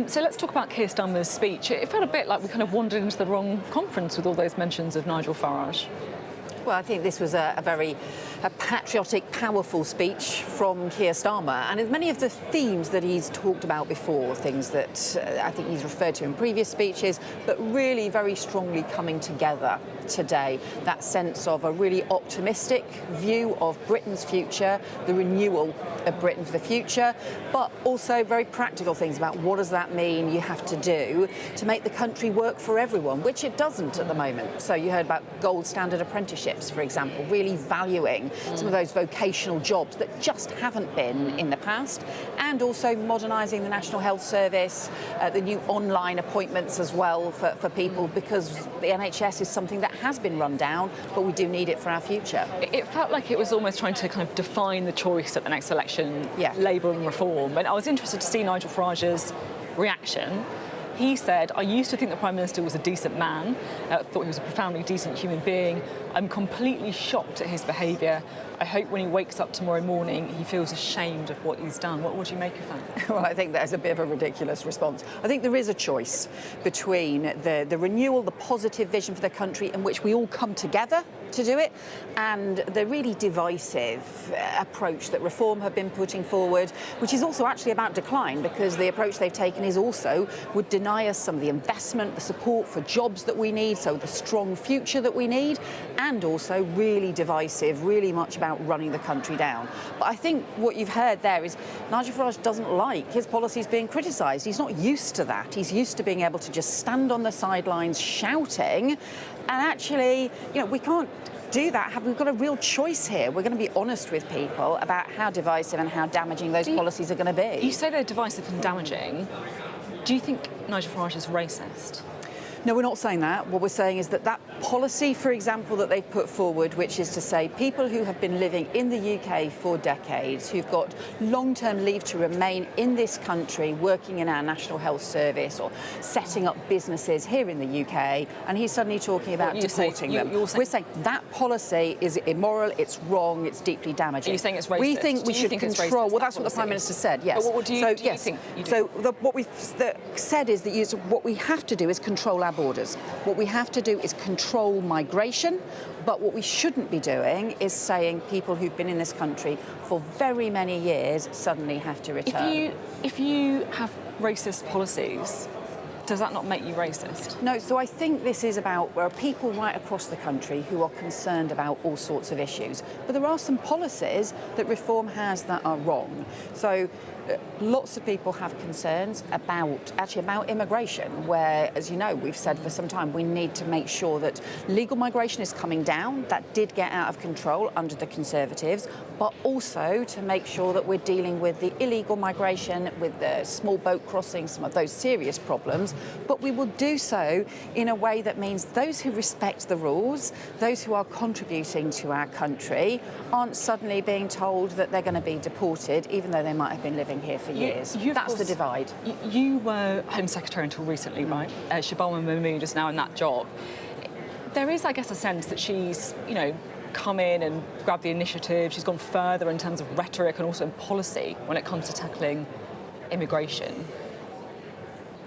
So let's talk about Keir Starmer's speech. It felt a bit like we kind of wandered into the wrong conference with all those mentions of Nigel Farage. Well, I think this was a very patriotic, powerful speech from Keir Starmer. And many of the themes that he's talked about before, things that I think he's referred to in previous speeches, but really very strongly coming together today. That sense of a really optimistic view of Britain's future, the renewal of Britain for the future, but also very practical things about what does that mean you have to do to make the country work for everyone, which it doesn't at the moment. So you heard about gold standard apprenticeships, for example, really valuing some of those vocational jobs that just haven't been in the past, and also modernising the National Health Service, the new online appointments as well for people, because the NHS is something that has been run down, but we do need it for our future. It felt like it was almost trying to kind of define the choice at the next election, Labour and Reform. And I was interested to see Nigel Farage's reaction. He said, I used to think the Prime Minister was a decent man, thought he was a profoundly decent human being. I'm completely shocked at his behaviour. I hope when he wakes up tomorrow morning, he feels ashamed of what he's done. What do you make of that? Well, I think that's a bit of a ridiculous response. I think there is a choice between the renewal, the positive vision for the country in which we all come together to do it, and the really divisive approach that Reform have been putting forward, which is also actually about decline, because the approach they've taken is also would deny us some of the investment, the support for jobs that we need, so the strong future that we need, and also really divisive, really much about running the country down. But I think what you've heard there is Nigel Farage doesn't like his policies being criticised. He's not used to that. He's used to being able to just stand on the sidelines shouting, and actually, we can't do that. We've got a real choice here. We're going to be honest with people about how divisive and how damaging those policies are going to be. You say they're divisive and damaging. Do you think Nigel Farage is racist? No, we're not saying that. What we're saying is that policy, for example, that they've put forward, which is to say people who have been living in the UK for decades, who've got long-term leave to remain in this country, working in our National Health Service or setting up businesses here in the UK, and he's suddenly talking about deporting them. We're saying that policy is immoral, it's wrong, it's deeply damaging. Are you saying it's racist? We think we should control. Well, that's what the Prime Minister said, yes. But what do you think you do? So what we've said is that what we have to do is control our borders. What we have to do is control migration, but what we shouldn't be doing is saying people who've been in this country for very many years suddenly have to return. If you have racist policies, does that not make you racist? No, so I think this is about where people right across the country who are concerned about all sorts of issues. But there are some policies that Reform has that are wrong. So lots of people have concerns about immigration, where, as you know, we've said for some time we need to make sure that legal migration is coming down. That did get out of control under the Conservatives, but also to make sure that we're dealing with the illegal migration, with the small boat crossings, some of those serious problems. But we will do so in a way that means those who respect the rules, those who are contributing to our country, aren't suddenly being told that they're going to be deported, even though they might have been living here for years. That's the divide. You were Home Secretary until recently, right? Shabana Mahmood is now in that job. There is, I guess, a sense that she's, come in and grabbed the initiative. She's gone further in terms of rhetoric and also in policy when it comes to tackling immigration.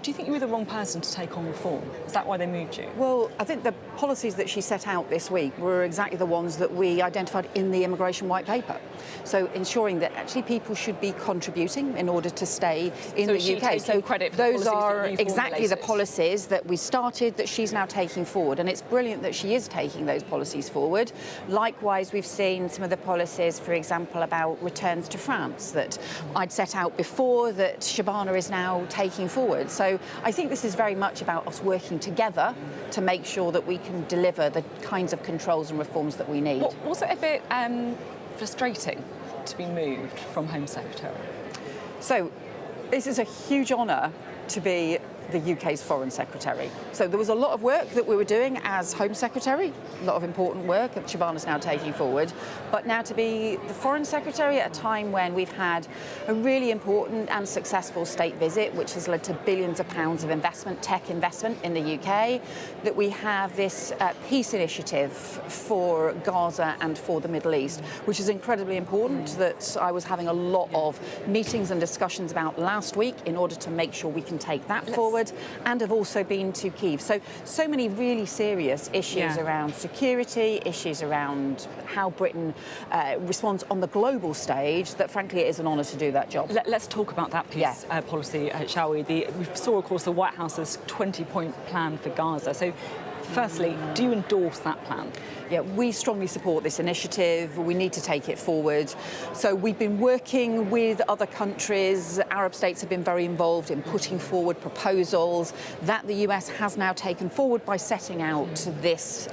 Do you think you were the wrong person to take on Reform? Is that why they moved you? Well, I think the policies that she set out this week were exactly the ones that we identified in the Immigration White Paper. So ensuring that actually people should be contributing in order to stay in the UK. So credit for those are exactly the policies that we started that she's now taking forward. And it's brilliant that she is taking those policies forward. Likewise, we've seen some of the policies, for example, about returns to France that I'd set out before that Shabana is now taking forward. So I think this is very much about us working together to make sure that we can deliver the kinds of controls and reforms that we need. Was it a bit frustrating to be moved from Home Secretary? So this is a huge honour to be the UK's Foreign Secretary. So there was a lot of work that we were doing as Home Secretary, a lot of important work that Shabana's now taking forward, but now to be the Foreign Secretary at a time when we've had a really important and successful state visit, which has led to billions of pounds of investment, tech investment in the UK, that we have this peace initiative for Gaza and for the Middle East, which is incredibly important, that I was having a lot of meetings and discussions about last week in order to make sure we can and take that forward, and have also been to Kyiv. So many really serious issues around security, issues around how Britain responds on the global stage, that frankly it is an honour to do that job. Let's talk about that peace policy, shall we? We saw, of course, the White House's 20-point plan for Gaza. So firstly, do you endorse that plan? Yeah, we strongly support this initiative. We need to take it forward. So we've been working with other countries. Arab states have been very involved in putting forward proposals that the US has now taken forward by setting out this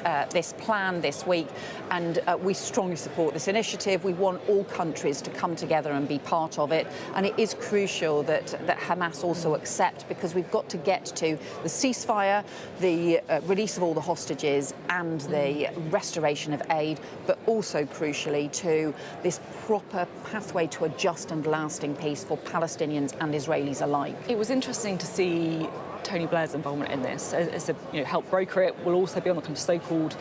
plan this week. And we strongly support this initiative. We want all countries to come together and be part of it. And it is crucial that Hamas also accept, because we've got to get to the ceasefire, the release of all the hostages, and the restoration of aid, but also crucially to this proper pathway to a just and lasting peace for Palestinians and Israelis alike. It was interesting to see Tony Blair's involvement in this as a help broker it. Will also be on the kind of so-called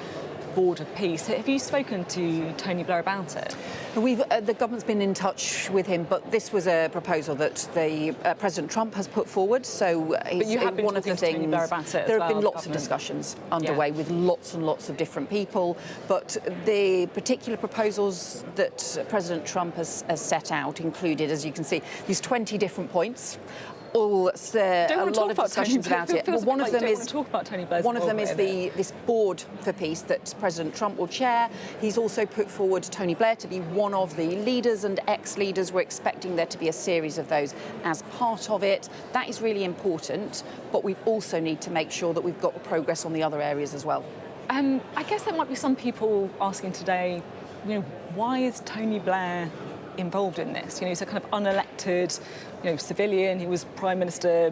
board of peace. Have you spoken to Tony Blair about it? The government's been in touch with him, but this was a proposal that the President Trump has put forward. So but you have been one of the talking to Tony things. Blair about it. There have been lots of discussions underway with lots and lots of different people, but the particular proposals that President Trump has set out included, as you can see, these 20 different points. A lot of discussions about it. Well, one of them is talk about Tony Blair's one of them is this board for peace that President Trump will chair. He's also put forward Tony Blair to be one of the leaders and ex-leaders. We're expecting there to be a series of those as part of it. That is really important, but we also need to make sure that we've got progress on the other areas as well. I guess there might be some people asking today, why is Tony Blair involved in this? He's a kind of unelected, civilian. He was Prime Minister,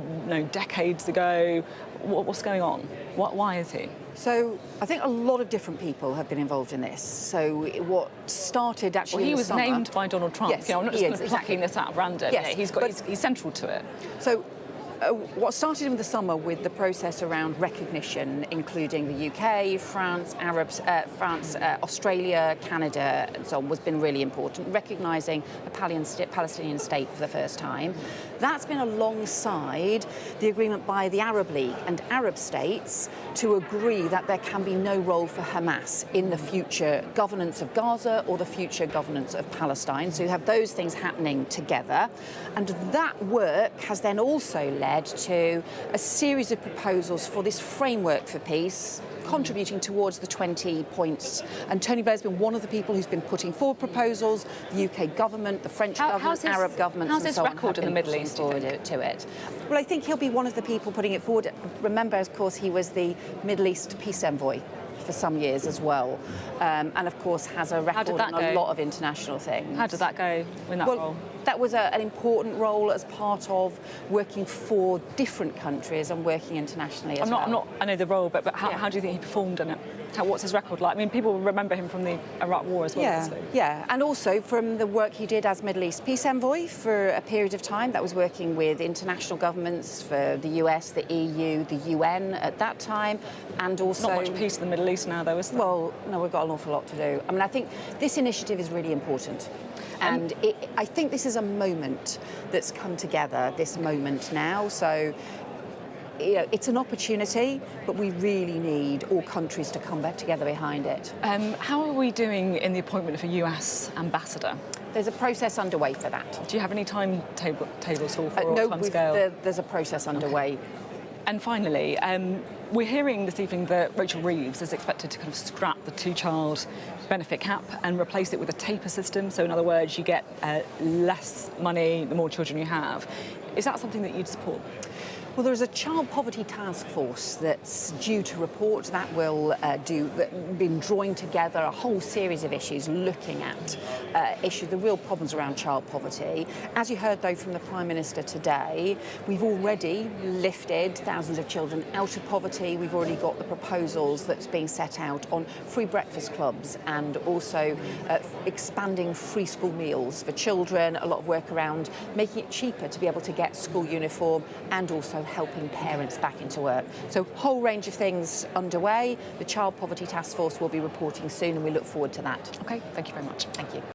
decades ago. What's going on? Why is he? So I think a lot of different people have been involved in this. So what started actually he was summer, named by Donald Trump. Yes, I'm not just plucking exactly. this out of random. Yes, he's central to it. So what started in the summer with the process around recognition, including the UK, France, Australia, Canada, and so on, has been really important. Recognising a Palestinian state for the first time. That's been alongside the agreement by the Arab League and Arab states to agree that there can be no role for Hamas in the future governance of Gaza or the future governance of Palestine. So you have those things happening together. And that work has then also led to a series of proposals for this framework for peace, contributing towards the 20 points. And Tony Blair's been one of the people who's been putting forward proposals. The UK government, the French government, Arab governments, how's and his so on record in the Middle East forward to it. Well, I think he'll be one of the people putting it forward. Remember, of course, he was the Middle East peace envoy for some years as well, and of course has a record on a lot of international things. How did that go in that role? That was an important role as part of working for different countries and working internationally as well. I know the role, but how do you think he performed in it? What's his record like? I mean, people remember him from the Iraq War as well. Yeah, and also from the work he did as Middle East peace envoy for a period of time. That was working with international governments for the US, the EU, the UN at that time, and also... Not much peace in the Middle East now, though, is there? Well, no, we've got an awful lot to do. I mean, I think this initiative is really important. And I think this is a moment that's come together, this moment now. So it's an opportunity, but we really need all countries to come back together behind it. How are we doing in the appointment of a US ambassador? There's a process underway for that. Do you have any timetables for no, timescale? There's a process underway. Okay. And finally, we're hearing this evening that Rachel Reeves is expected to kind of scrap the two-child benefit cap and replace it with a taper system. So in other words, you get less money the more children you have. Is that something that you'd support? Well, there's a child poverty task force that's due to report that will been drawing together a whole series of issues looking at the real problems around child poverty. As you heard, though, from the Prime Minister today, we've already lifted thousands of children out of poverty. We've already got the proposals that's being set out on free breakfast clubs and also expanding free school meals for children, a lot of work around making it cheaper to be able to get school uniform and also helping parents back into work. So a whole range of things underway. The Child Poverty Task Force will be reporting soon and we look forward to that. OK, thank you very much. Thank you.